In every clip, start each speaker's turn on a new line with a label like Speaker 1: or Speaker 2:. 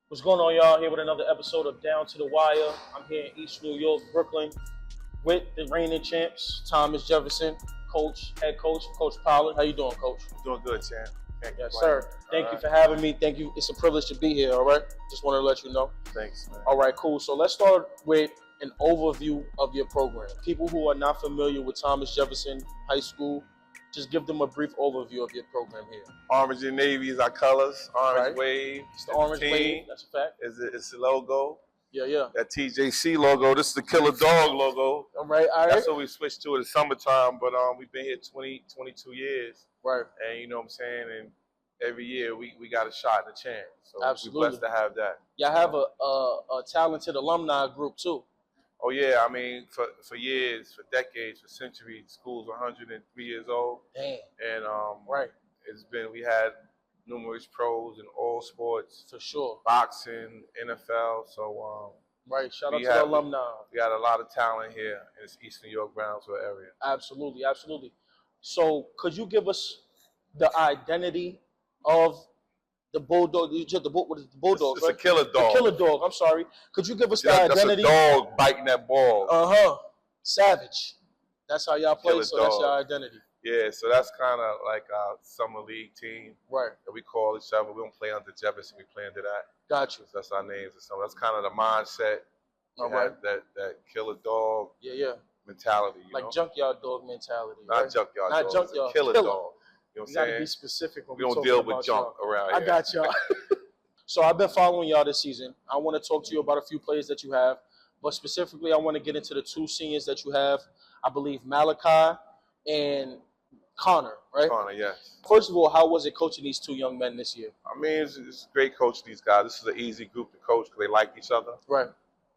Speaker 1: What's going on, y'all? Here with another episode of Down to the Wire. I'm here in East New York, Brooklyn, with the reigning champs, Thomas Jefferson, head coach, Coach Pollard. How you doing, Coach?
Speaker 2: Doing good, champ.
Speaker 1: Yes, sir. Thank you for having me. Thank you. It's a privilege to be here, all right? Just want to let you know.
Speaker 2: Thanks, man.
Speaker 1: All right, cool. So let's start with an overview of your program. People who are not familiar with Thomas Jefferson High School, just give them a brief overview of your program here.
Speaker 2: Orange and navy is our colors. Orange Wave.
Speaker 1: It's the Orange Wave. That's a fact.
Speaker 2: It's the logo.
Speaker 1: Yeah.
Speaker 2: That TJC logo. This is the Killer Dog logo.
Speaker 1: All right.
Speaker 2: That's what we switched to in the summertime, but we've been here 22 years.
Speaker 1: Right.
Speaker 2: And you know what I'm saying? And every year we got a shot and a chance. So
Speaker 1: absolutely.
Speaker 2: we're blessed to have that.
Speaker 1: Y'all have a talented alumni group too.
Speaker 2: Oh yeah, I mean for years, for decades, for centuries, school's 103 years old.
Speaker 1: Damn.
Speaker 2: And
Speaker 1: right.
Speaker 2: We had numerous pros in all sports.
Speaker 1: For sure.
Speaker 2: Boxing, NFL, so
Speaker 1: right. Shout out to the alumni.
Speaker 2: We got a lot of talent here in this East New York, Brownsville area.
Speaker 1: Absolutely. So could you give us the identity of the Bulldog? What is the Bulldog?
Speaker 2: It's a killer dog.
Speaker 1: The killer dog. I'm sorry. Could you give us the identity?
Speaker 2: That's a dog biting that ball.
Speaker 1: Savage. That's how y'all play.
Speaker 2: Killer
Speaker 1: so
Speaker 2: dog.
Speaker 1: That's your identity.
Speaker 2: Yeah. So that's kind of like our summer league team.
Speaker 1: Right.
Speaker 2: That we call each other. We don't play under Jefferson. We play under that.
Speaker 1: Got you.
Speaker 2: So that's our names and so that's kind of the mindset.
Speaker 1: All right.
Speaker 2: That killer dog.
Speaker 1: Yeah.
Speaker 2: Mentality. You
Speaker 1: like
Speaker 2: know?
Speaker 1: junkyard dog mentality.
Speaker 2: Not
Speaker 1: right?
Speaker 2: junkyard
Speaker 1: Not
Speaker 2: dog.
Speaker 1: junkyard.
Speaker 2: Killer dog. You know what I'm saying?
Speaker 1: Gotta be specific when
Speaker 2: we don't deal with junk around here.
Speaker 1: I got y'all. So I've been following y'all this season. I want to talk to you about a few players that you have, but specifically I want to get into the two seniors that you have. I believe Malachi and Connor, right?
Speaker 2: Connor, yes.
Speaker 1: First of all, how was it coaching these two young men this year?
Speaker 2: I mean, it's great coaching these guys. This is an easy group to coach because they like each other.
Speaker 1: Right.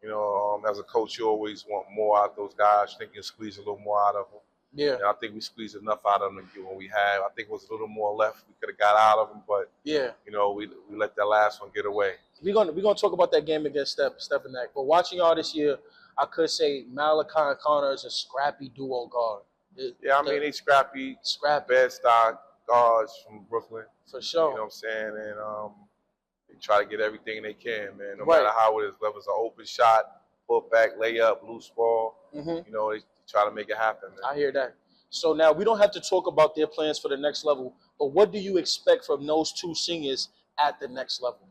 Speaker 2: You know, as a coach, you always want more out of those guys. You think you can squeeze a little more out of them.
Speaker 1: Yeah.
Speaker 2: And I think we squeezed enough out of them when we had. I think it was a little more left we could have got out of them, but
Speaker 1: yeah,
Speaker 2: you know, we let that last one get away.
Speaker 1: We're gonna talk about that game against Stepanak. But watching y'all this year, I could say Malachi and Connor is a scrappy duo guard.
Speaker 2: I mean, they scrappy, bad stock guards from Brooklyn.
Speaker 1: For sure.
Speaker 2: You know what I'm saying? And they try to get everything they can, man. No matter how it is, whether it's an open shot, pull back, layup, loose ball, you know, they try to make it happen, man.
Speaker 1: I hear that. So now we don't have to talk about their plans for the next level, but what do you expect from those two seniors at the next level?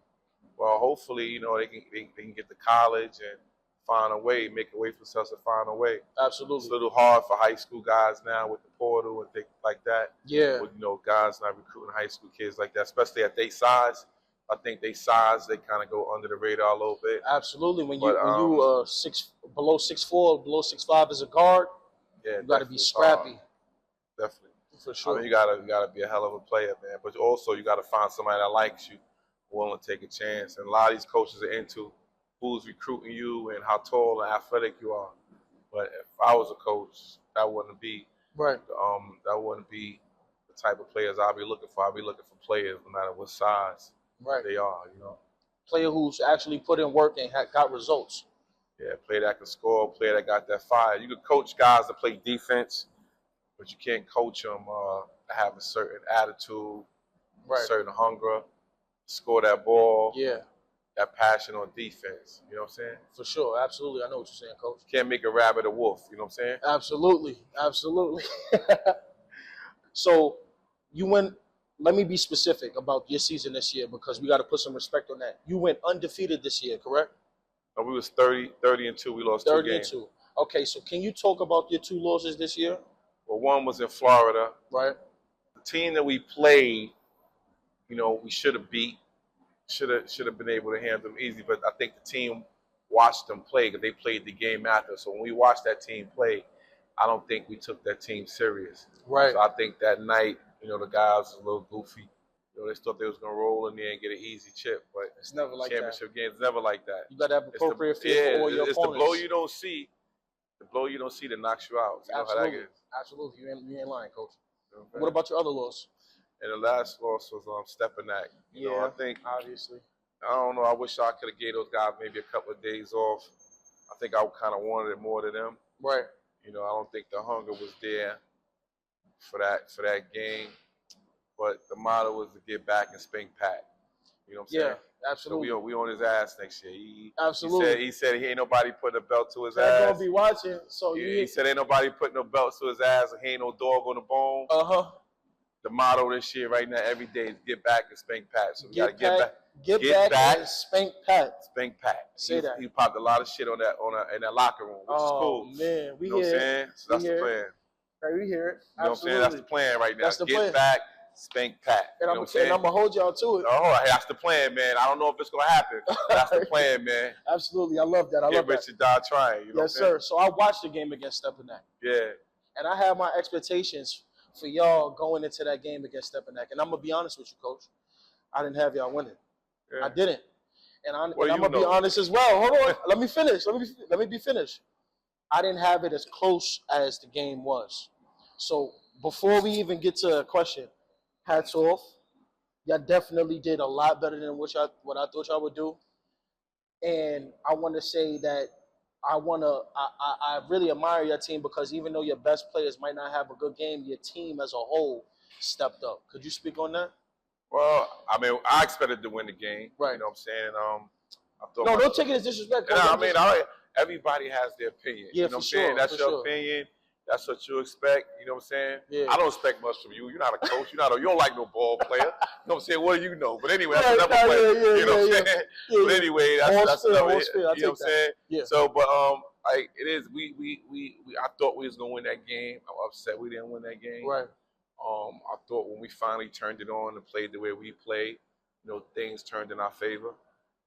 Speaker 2: Well, hopefully, you know, they can get to college and find a way, make a way for themselves to find a way.
Speaker 1: Absolutely.
Speaker 2: It's a little hard for high school guys now with the portal and things like that.
Speaker 1: Yeah.
Speaker 2: With, you know, guys not recruiting high school kids like that, especially at their size. I think they kind of go under the radar a little bit.
Speaker 1: Absolutely. When you below 6'4", below 6'5" as a guard, you got to be scrappy.
Speaker 2: Definitely.
Speaker 1: For sure.
Speaker 2: I mean, you gotta be a hell of a player, man. But also you gotta find somebody that likes you, willing to take a chance. And a lot of these coaches are into who's recruiting you and how tall and athletic you are. But if I was a coach, that wouldn't be that wouldn't be the type of players I'd be looking for. I'd be looking for players no matter what size they are, you know.
Speaker 1: Player who's actually put in work and got results.
Speaker 2: Yeah, player that can score, player that got that fire. You could coach guys to play defense, but you can't coach them to have a certain attitude, a certain hunger, score that ball, that passion on defense. You know what I'm saying?
Speaker 1: For sure, absolutely. I know what you're saying, Coach.
Speaker 2: You can't make a rabbit a wolf. You know what I'm saying?
Speaker 1: Absolutely. So you went. Let me be specific about your season this year because we got to put some respect on that. You went undefeated this year, correct?
Speaker 2: No, we was 30-2. We lost 2 games.
Speaker 1: 30-2. Okay, so can you talk about your 2 losses this year?
Speaker 2: Well, one was in Florida.
Speaker 1: Right.
Speaker 2: The team that we played, you know, we should have beat. Should have been able to handle them easy, but I think the team watched them play because they played the game after. So when we watched that team play, I don't think we took that team serious.
Speaker 1: Right.
Speaker 2: So I think that night, you know, the guys were a little goofy. You know, they thought they was gonna roll in there and get an easy chip, but
Speaker 1: it's never like
Speaker 2: championship games never like that.
Speaker 1: You gotta have appropriate fear for all your opponents.
Speaker 2: It's the blow you don't see. The blow you don't see that knocks you out. You know how that is.
Speaker 1: Absolutely. You ain't lying, Coach.
Speaker 2: Okay.
Speaker 1: What about your other loss?
Speaker 2: And the last loss was Stepanak. You know, I think
Speaker 1: obviously.
Speaker 2: I don't know. I wish I could have gave those guys maybe a couple of days off. I think I kind of wanted it more than them.
Speaker 1: Right.
Speaker 2: You know, I don't think the hunger was there for that game. But the motto was to get back and spank Pat. You know what I'm saying?
Speaker 1: Absolutely.
Speaker 2: So we on his ass next year.
Speaker 1: Absolutely.
Speaker 2: He said he ain't nobody putting a belt to his
Speaker 1: They're
Speaker 2: ass.
Speaker 1: gonna be watching. So
Speaker 2: he said ain't nobody putting no belts to his ass, and he ain't no dog on the bone. The motto this year right now, every day, is get back and spank Pat. So we gotta get back.
Speaker 1: Get back and spank Pat.
Speaker 2: Spank Pat.
Speaker 1: Say that.
Speaker 2: He popped a lot of shit in that locker room, which is cool.
Speaker 1: Oh man,
Speaker 2: you know what I'm saying? So that's the plan.
Speaker 1: Right, we hear it.
Speaker 2: You know what I'm saying? That's the plan right now.
Speaker 1: That's the plan.
Speaker 2: Get back, spank Pat.
Speaker 1: And I'm gonna hold y'all to it.
Speaker 2: Oh, that's the plan, man. I don't know if it's gonna happen. That's the plan, man.
Speaker 1: Absolutely, I love that. I love that.
Speaker 2: Get rich or die trying. You know
Speaker 1: yes, sir. So I watched the game against Stepinac.
Speaker 2: Yeah.
Speaker 1: And I have my expectations for y'all going into that game against Stepinac. And I'm gonna be honest with you, Coach. I didn't have y'all winning. Yeah. I didn't. And I'm gonna be honest as well. Hold on. Let me finish. Let me be finished. I didn't have it as close as the game was. So before we even get to a question, hats off. Y'all definitely did a lot better than what I thought y'all would do. And I want to say that I really admire your team because even though your best players might not have a good game, your team as a whole stepped up. Could you speak on that?
Speaker 2: Well, I mean, I expected to win the game.
Speaker 1: Right.
Speaker 2: You know what I'm saying? I
Speaker 1: thought don't take it as disrespect.
Speaker 2: Everybody has their opinion.
Speaker 1: Yeah,
Speaker 2: you know what I'm saying? That's your opinion. That's what you expect. You know what I'm saying? Yeah. I don't expect much from you. You're not a coach. You don't like no ball player. You know what I'm saying? What do you know? But anyway, that's another player. You know what I'm saying? Yeah. But anyway, that's another. You know what I'm saying? Yeah. So, but like it is. I thought we was gonna win that game. I'm upset we didn't win that game.
Speaker 1: Right.
Speaker 2: I thought when we finally turned it on and played the way we played, things turned in our favor.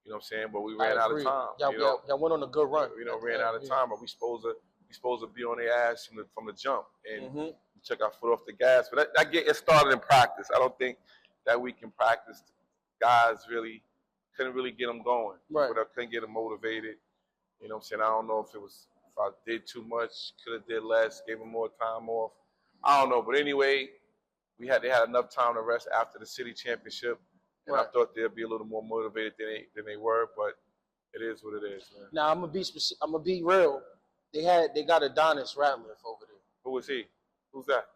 Speaker 2: You know what I'm saying? But we ran out of time.
Speaker 1: Y'all went on a good run.
Speaker 2: Ran out of time, but we supposed to be on their ass from the jump, and we took our foot off the gas. But it started in practice. I don't think that we can practice. Guys couldn't really get them going.
Speaker 1: Right.
Speaker 2: But I couldn't get them motivated. You know what I'm saying? I don't know if I did too much, could have did less, gave them more time off. I don't know. But anyway, they had enough time to rest after the city championship. And I thought they'd be a little more motivated than they were, but it is what it is, man.
Speaker 1: Now I'm gonna be real. They got Adonis Ratliff over there.
Speaker 2: Who is he? Who's that?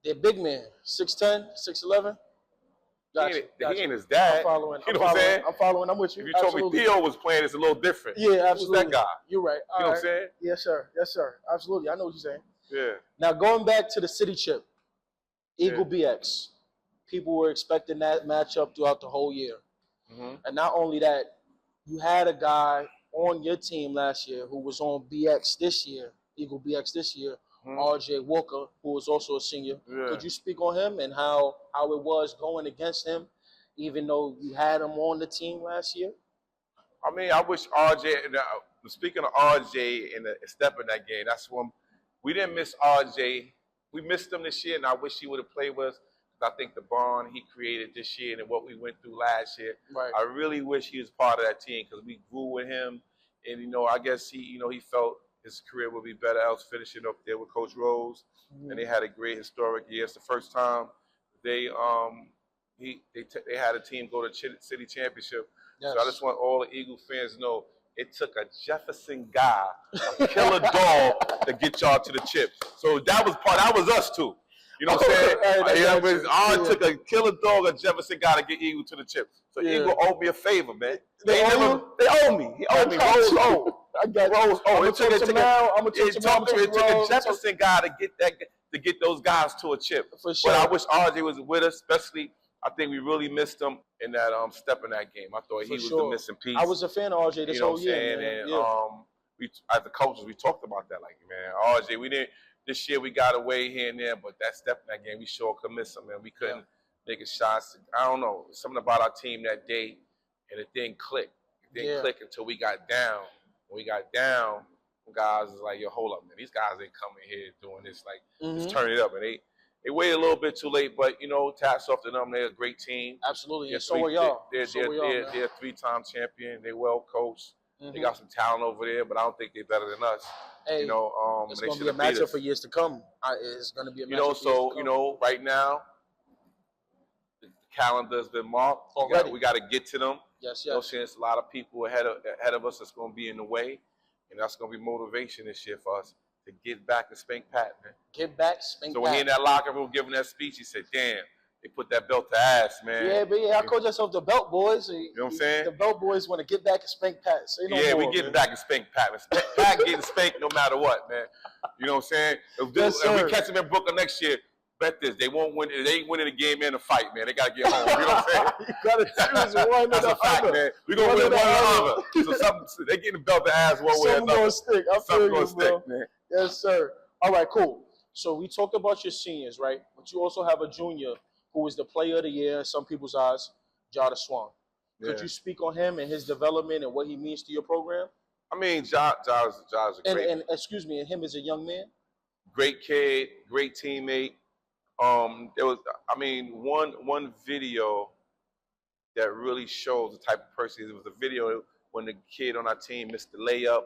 Speaker 1: Their big man, 6'10", 6'11".
Speaker 2: He ain't his dad.
Speaker 1: I'm following.
Speaker 2: You know what I'm saying?
Speaker 1: I'm following. I'm with you.
Speaker 2: If you told me Theo was playing, it's a little different.
Speaker 1: Yeah, absolutely.
Speaker 2: Who's that guy?
Speaker 1: You're right.
Speaker 2: You know what I'm saying?
Speaker 1: Yes, sir. Yes, sir. Absolutely. I know what you're saying.
Speaker 2: Yeah.
Speaker 1: Now going back to the city chip, Eagle BX. People were expecting that matchup throughout the whole year. And not only that, you had a guy on your team last year who was on BX this year, Eagle BX this year, RJ Walker, who was also a senior. Yeah. Could you speak on him and how it was going against him, even though you had him on the team last year?
Speaker 2: I mean, I wish RJ, speaking of RJ and the step in that game, that's when we didn't miss RJ. We missed him this year, and I wish he would have played with us. I think the bond he created this year and what we went through last year, I really wish he was part of that team because we grew with him. And, I guess he felt his career would be better else finishing up there with Coach Rose. And they had a great historic year. It's the first time they had a team go to city championship. Yes. So I just want all the Eagle fans to know it took a Jefferson guy, a killer dog, to get y'all to the chip. So that was us too. You know what I'm saying? It took a killer dog, a Jefferson guy to get Eagle to the chip. So Eagle owed me a favor, man. They owe me. He owed me. Rose owed. I got Rose owed. It took a Jefferson guy to get those guys to a chip. For sure. But I wish RJ was with us, especially. I think we really missed him in that step in that game. I thought he was the missing piece.
Speaker 1: I was a fan of RJ this whole year.
Speaker 2: And we, as the coaches, we talked about that. Like, man, RJ, we didn't. This year we got away here and there, but that step in that game, we sure could miss him, man. We couldn't make a shots. I don't know. Something about our team that day, and it didn't click. It didn't click until we got down. When we got down, guys was like, yo, hold up, man. These guys ain't coming here doing this. Like, let's turn it up. And they waited a little bit too late, but, hats off to them. They're a great team.
Speaker 1: Absolutely. And so are y'all.
Speaker 2: They're a three-time champion. They're well coached. They got some talent over there, but I don't think they're better than us.
Speaker 1: Hey, it's going to be a matchup for years to come. It's going to be a matchup
Speaker 2: right now, the calendar's been marked. Already. We got to get to them.
Speaker 1: Yes.
Speaker 2: There's a lot of people ahead of us that's going to be in the way, and that's going to be motivation this year for us to get back and spank Pat, man.
Speaker 1: Get back, spank Pat.
Speaker 2: So when he in that locker room giving that speech, he said, damn, they put that belt to ass, man.
Speaker 1: Yeah, but I call yourself the Belt Boys.
Speaker 2: You know what I'm saying?
Speaker 1: The Belt Boys want to get back and spank Pat. Say no more,
Speaker 2: we getting back and spank Pat. Pat getting spanked no matter what, man. You know what I'm saying? If we catch him in Brooklyn next year, bet this, they won't win. They ain't winning the game and the fight, man. They got to get home. You know what I'm saying?
Speaker 1: You got to choose one.
Speaker 2: That's a fact, man. We're going to win one or the other. So they getting the belt to ass one way or another.
Speaker 1: Something going to stick, man. Yes, sir. All right, cool. So we talked about your seniors, right? But you also have a junior who is the player of the year in some people's eyes, Jahda Swan. Could you speak on him and his development and what he means to your program?
Speaker 2: I mean, Jahda's a great...
Speaker 1: And excuse me, and him as a young man?
Speaker 2: Great kid, great teammate. There was, I mean, one video that really shows the type of person he is. It was a video when the kid on our team missed the layup.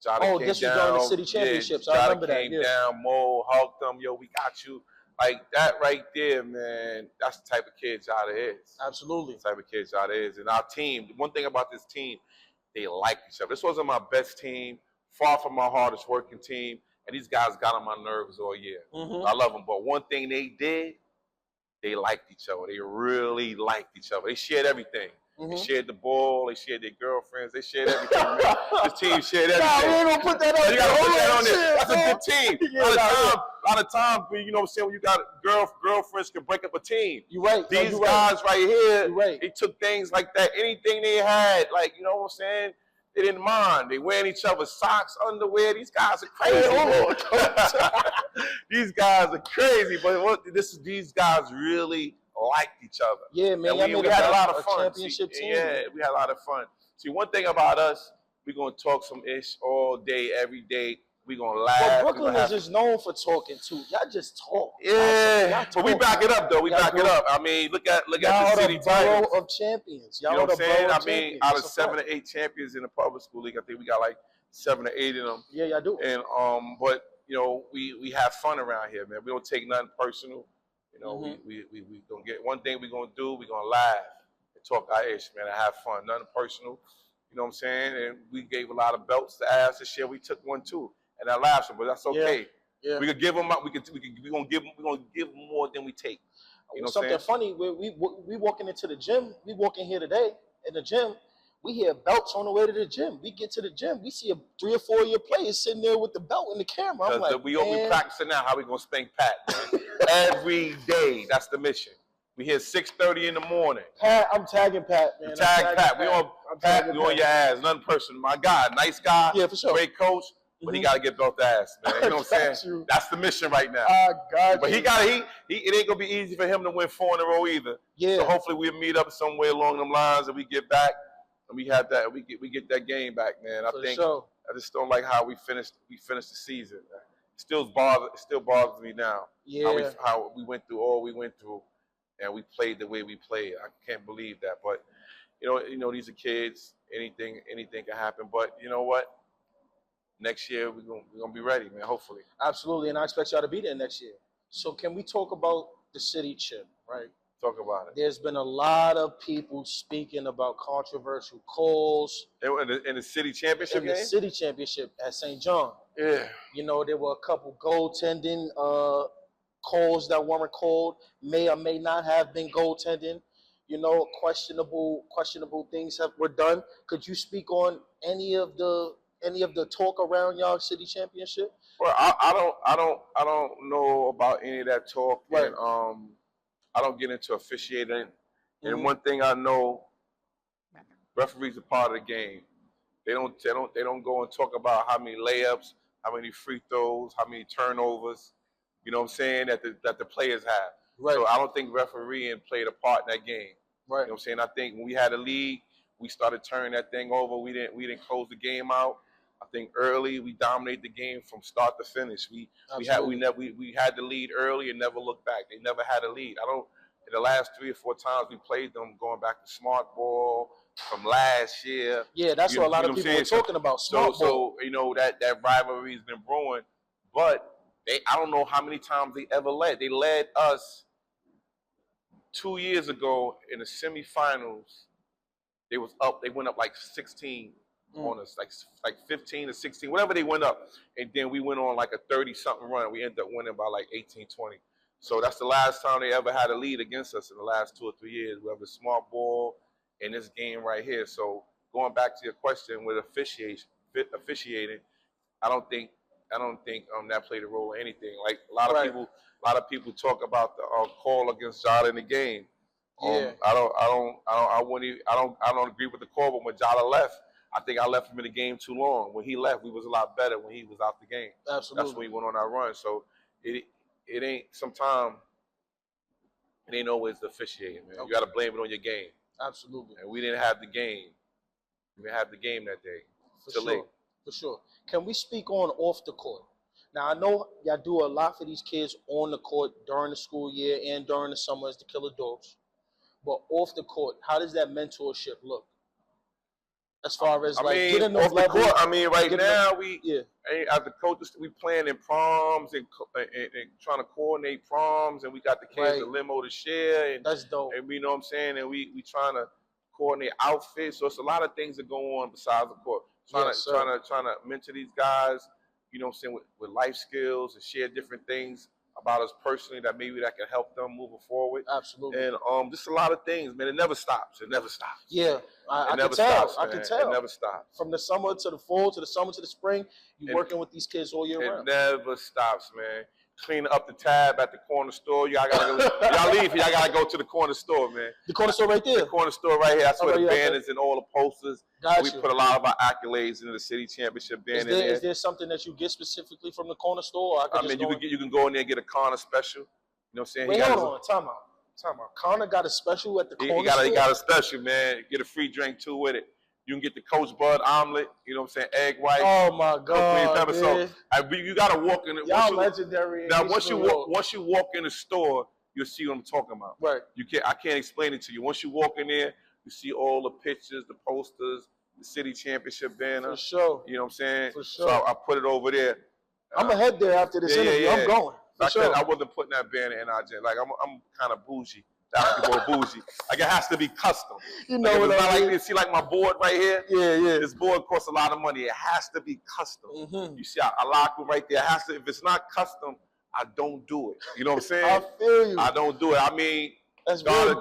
Speaker 2: Jahda came
Speaker 1: this
Speaker 2: down.
Speaker 1: was during the city championships.
Speaker 2: Yeah,
Speaker 1: I remember that.
Speaker 2: Jahda came down, Mo, hugged him. Yo, we got you. Like that right there, man. That's the type of kid Jahda is.
Speaker 1: Absolutely.
Speaker 2: The type of kid Jahda is. And our team, one thing about this team, they like each other. This wasn't my best team, far from my hardest working team. And these guys got on my nerves all year. I love them. But one thing they did, they liked each other. They really liked each other. They shared everything. They shared the ball. They shared their girlfriends. They shared everything, man. This team shared everything.
Speaker 1: Nah, we ain't gonna put that on.
Speaker 2: You gotta put that on there. That's a good team.
Speaker 1: Yeah,
Speaker 2: a lot of time, you know what I'm saying, when you got girlfriends can break up a team.
Speaker 1: You're right.
Speaker 2: These guys right here,
Speaker 1: right.
Speaker 2: They took things like that. Anything they had, like, you know what I'm saying? They didn't mind. They wearing each other's socks, underwear. These guys are crazy. These guys are crazy. But these guys really liked each other.
Speaker 1: Yeah, man.
Speaker 2: And we had a lot of fun.
Speaker 1: Championship team.
Speaker 2: Yeah, we had a lot of fun. See, one thing about us, we're going to talk some ish all day, every day. We're going to laugh.
Speaker 1: Well, Brooklyn is just known for talking, too. Y'all just talk.
Speaker 2: Yeah. But we back it up, though. We back it up. I mean, look at the city titles.
Speaker 1: Of champions.
Speaker 2: You know what I'm saying? I mean, out of 7 or 8 champions in the public school league, I think we got like 7 or 8 of them.
Speaker 1: Yeah, y'all do.
Speaker 2: And but you know, we have fun around here, man. We don't take nothing personal. You know, we gonna get one thing we're gonna do. We're gonna laugh and talk our ish, man, and have fun. Nothing personal. You know what I'm saying? And we gave a lot of belts to ass this year. We took one too, and I laughed them, but that's okay. Yeah. We could give them up. We're gonna give them more than we take. You know
Speaker 1: something funny? We walking into the gym. We walking here today in the gym. We hear belts on the way to the gym. We get to the gym. We see a 3 or 4 year players sitting there with the belt in the camera. I'm like,
Speaker 2: we practicing now how we gonna spank Pat every day. That's the mission. We here 6:30 in the morning.
Speaker 1: Pat, I'm tagging Pat, man.
Speaker 2: Tag Pat. We on Pat. We on your ass. Nothing personal. My guy, nice guy.
Speaker 1: Yeah, for sure.
Speaker 2: Great coach. But he got to get belt ass, man. You know what I'm saying? That's the mission right now. But it ain't going to be easy for him to win 4 in a row either. Yeah. So hopefully we'll meet up somewhere along them lines and we get back and we have that. We get that game back, man. I just don't like how we finished the season. It still bothers me now. Yeah. How we went through all we went through and we played the way we played. I can't believe that. But you know, these are kids. Anything can happen. But you know what? Next year, we're gonna be ready, man, hopefully.
Speaker 1: Absolutely, and I expect y'all to be there next year. So can we talk about the city chip, right?
Speaker 2: Talk about it.
Speaker 1: There's been a lot of people speaking about controversial calls.
Speaker 2: In the city championship
Speaker 1: game? In the city championship at St. John.
Speaker 2: Yeah.
Speaker 1: You know, there were a couple goaltending calls that weren't called, may or may not have been goaltending. You know, questionable things were done. Could you speak on any of the talk around y'all city championship?
Speaker 2: Well, I don't know about any of that talk. Right. And I don't get into officiating. And one thing I know, referees are part of the game. They don't go and talk about how many layups, how many free throws, how many turnovers, you know what I'm saying, that the players have. Right. So I don't think refereeing played a part in that game. Right. You know what I'm saying? I think when we had a lead, we started turning that thing over. We didn't close the game out. I think early we dominated the game from start to finish. We had the lead early and never looked back. They never had a lead. In the last 3 or 4 times we played them, going back to smart ball from last year.
Speaker 1: Yeah, that's what a lot of people were talking about. Smart ball.
Speaker 2: So you know that rivalry has been brewing, but I don't know how many times they ever led. They led us 2 years ago in the semifinals. They went up like 16 on us, like 15 or 16, whatever they went up. And then we went on like a 30-something run. We ended up winning by like 18, 20. So that's the last time they ever had a lead against us in the last 2 or 3 years. We have a smart ball in this game right here. So going back to your question with officiating, I don't think that played a role in anything. Like a lot of people talk about the call against Jahda in the game.
Speaker 1: Yeah.
Speaker 2: I don't agree with the call, but when Jahda left, I think I left him in the game too long. When he left, we was a lot better when he was out the game.
Speaker 1: Absolutely.
Speaker 2: That's when he went on our run. So it ain't sometimes it ain't always the officiating, man. Okay. You got to blame it on your game.
Speaker 1: Absolutely.
Speaker 2: And we didn't have the game. We didn't have the game that day.
Speaker 1: For sure. Can we speak on off the court? Now, I know y'all do a lot for these kids on the court during the school year and during the summer as the Killer Dogs. But off the court, how does that mentorship look? As far as getting those levels.
Speaker 2: Court, right now as the coaches, we playing in proms and trying to coordinate proms, and we got the kids a limo to share. And
Speaker 1: that's dope.
Speaker 2: And you know what I'm saying? And we trying to coordinate outfits. So it's a lot of things that go on besides the court. Trying to mentor these guys, you know what I'm saying, with life skills and share different things about us personally that can help them moving forward.
Speaker 1: Absolutely.
Speaker 2: And just a lot of things, man. It never stops. It never stops.
Speaker 1: Yeah, I can tell. I can tell.
Speaker 2: It never stops.
Speaker 1: From the summer to the fall, to the summer to the spring, you're working with these kids all year round.
Speaker 2: It never stops, man. Clean up the tab at the corner store. Y'all leave here. Y'all gotta go to the corner store, man.
Speaker 1: The corner store right there.
Speaker 2: The corner store right here. That's where the banners and all the posters.
Speaker 1: Gotcha.
Speaker 2: We put a lot of our accolades into the city championship banner.
Speaker 1: Is there something that you get specifically from the corner store?
Speaker 2: You can go in there and get a Connor special. You know what I'm saying?
Speaker 1: Wait, hold on. Time out. Connor got a special at the corner store?
Speaker 2: He got a special, man. Get a free drink too with it. You can get the Coach Bud omelet, you know what I'm saying, egg white.
Speaker 1: Oh my God, man.
Speaker 2: So you gotta walk in.
Speaker 1: Y'all legendary.
Speaker 2: Now once you walk in the store, you'll see what I'm talking about.
Speaker 1: Right.
Speaker 2: I can't explain it to you. Once you walk in there, you see all the pictures, the posters, the city championship banner.
Speaker 1: For sure.
Speaker 2: You know what I'm saying?
Speaker 1: For sure.
Speaker 2: So I put it over there.
Speaker 1: I'm gonna head there after this interview. I'm going.
Speaker 2: I wasn't putting that banner in our gym. Like I'm kind of bougie. Bougie. Like it has to be custom.
Speaker 1: You know what I mean?
Speaker 2: See, like my board right here.
Speaker 1: Yeah.
Speaker 2: This board costs a lot of money. It has to be custom.
Speaker 1: Mm-hmm.
Speaker 2: You see, I lock it right there. It has to. If it's not custom, I don't do it. You know what I'm saying?
Speaker 1: I feel you.
Speaker 2: I don't do it. I mean,
Speaker 1: that's
Speaker 2: God is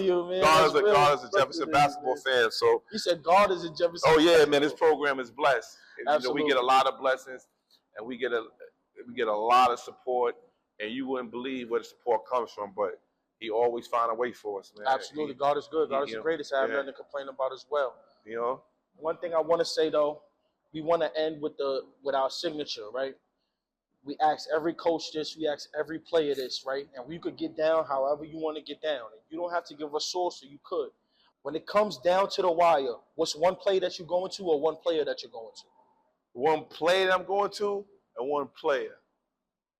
Speaker 1: you, man.
Speaker 2: God is a Jefferson basketball fan. So
Speaker 1: you said God is a Jefferson.
Speaker 2: Oh yeah, man. This program is blessed.
Speaker 1: Absolutely.
Speaker 2: We get a lot of blessings, and we get a lot of support, and you wouldn't believe where the support comes from, but he always find a way for us, man.
Speaker 1: Absolutely. God is good. God is the greatest. I have nothing to complain about as well.
Speaker 2: You know?
Speaker 1: One thing I want to say, though, we want to end with our signature, right? We ask every coach this. We ask every player this, right? And we could get down however you want to get down. You don't have to give us source, so you could. When it comes down to the wire, what's one play that you're going to or one player that you're going to?
Speaker 2: One play that I'm going to and one player.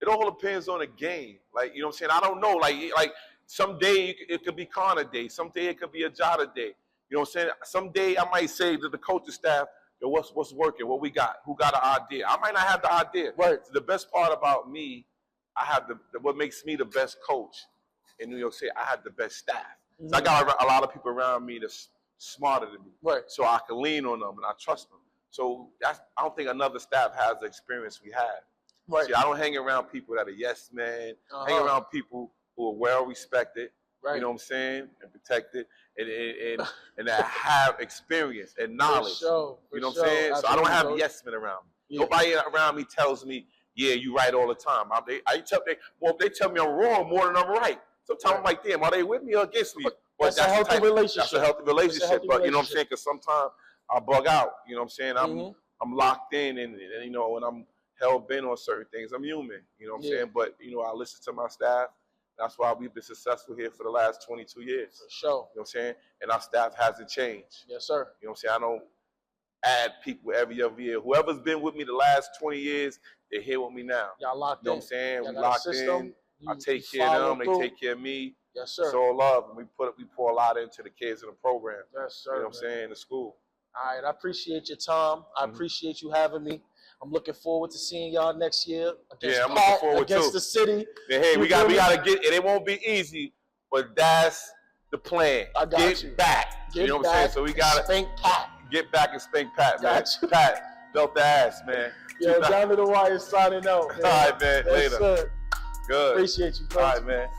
Speaker 2: It all depends on the game. Like, you know what I'm saying? I don't know. Like some day it could be Connor day. Some day it could be a Jahda day. You know what I'm saying? Some day I might say to the coaching staff, yo, what's working? What we got? Who got an idea? I might not have the idea.
Speaker 1: Right.
Speaker 2: So the best part about me, I have what makes me the best coach in New York City, I have the best staff. Mm-hmm. So I got a lot of people around me that's smarter than me.
Speaker 1: Right.
Speaker 2: So I can lean on them and I trust them. So I don't think another staff has the experience we have.
Speaker 1: Right.
Speaker 2: See, I don't hang around people that are yes men. Hang around people who are well respected.
Speaker 1: Right.
Speaker 2: You know what I'm saying? And protected and that have experience and knowledge.
Speaker 1: For sure.
Speaker 2: You know what I'm saying? So I don't have yes men around me. Yeah. Nobody around me tells me, yeah, you right all the time. They tell me I'm wrong more than I'm right. Sometimes I'm like, damn, are they with me or against me?
Speaker 1: But that's a healthy relationship.
Speaker 2: That's a healthy relationship. But you know what I'm saying? Because sometimes I bug out. You know what I'm saying? I'm locked in and you know, when I'm hell bent on certain things, I'm human. You know what I'm saying? But you know, I listen to my staff. That's why we've been successful here for the last 22 years.
Speaker 1: For sure.
Speaker 2: You know what I'm saying? And our staff hasn't changed.
Speaker 1: Yes, sir.
Speaker 2: You know what I'm saying? I don't add people every other year. Whoever's been with me the last 20 years, they're here with me now.
Speaker 1: Y'all locked in.
Speaker 2: You know what I'm saying? We locked in. I take care of them. They take care of me.
Speaker 1: Yes, sir.
Speaker 2: It's all love. And we pour a lot into the kids in the program.
Speaker 1: Yes, sir.
Speaker 2: You know what I'm saying? In the school.
Speaker 1: All right. I appreciate your time. I appreciate you having me. I'm looking forward to seeing y'all next year against
Speaker 2: I'm looking forward
Speaker 1: against
Speaker 2: too.
Speaker 1: the city.
Speaker 2: Yeah, hey, we gotta get, and it won't be easy, but that's the plan.
Speaker 1: I got you.
Speaker 2: Back.
Speaker 1: Get
Speaker 2: you know what I'm saying? So we gotta
Speaker 1: spank Pat.
Speaker 2: Get back and spank Pat, man. Pat, belt the ass, man.
Speaker 1: Yo, down to the wire signing out. Man.
Speaker 2: All right, man.
Speaker 1: Yes,
Speaker 2: Later.
Speaker 1: Sir.
Speaker 2: Good.
Speaker 1: Appreciate you, coach.
Speaker 2: All right, man.